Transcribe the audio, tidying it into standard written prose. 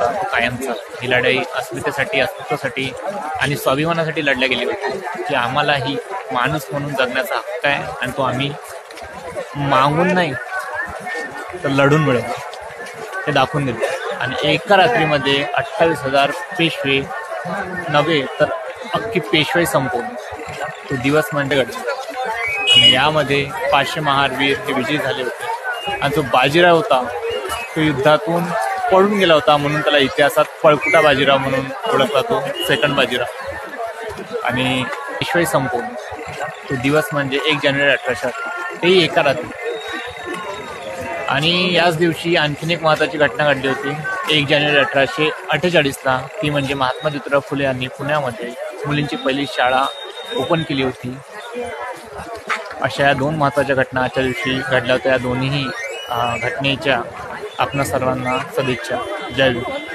होता तो कायमचा. ही लढाई अस्मितेसाठी, अस्तित्वासाठी आणि स्वाभिमानासाठी लढल्या गेली होती की आम्हालाही माणूस म्हणून जगण्याचा हक्क आहे आणि तो आम्ही मागून नाही तर लढून मिळवतो हे दाखवून दिलं. आणि एका रात्रीमध्ये 28,000 पेशवे नव्हे तर अख्खी पेशवाई संपवून तो दिवस म्हणजे घडला. आणि यामध्ये 500 महारवीर हे विजयी झाले होते. आणि जो बाजीराव होता तो युद्धातून पळून गेला होता म्हणून त्याला इतिहासात पळकुटा बाजीराव म्हणून ओळखला, तो सेकंड बाजीराव. आणि पेशवाई संपवून तो दिवस म्हणजे 1 जानेवारी 1818, तेही एका रात्री. आणि याच दिवशी आणखीन एक महत्त्वाची घटना घडली होती 1 जानेवारी 1848ला. ती म्हणजे महात्मा ज्योतिराव फुले यांनी पुण्यामध्ये मुलींची पहिली शाळा ओपन केली होती. अशा या 2 महत्त्वाच्या घटना आजच्या दिवशी घडल्या होत्या. या दोन्ही घटनेच्या आपणा सर्वांना सदिच्छा. जय हिंद.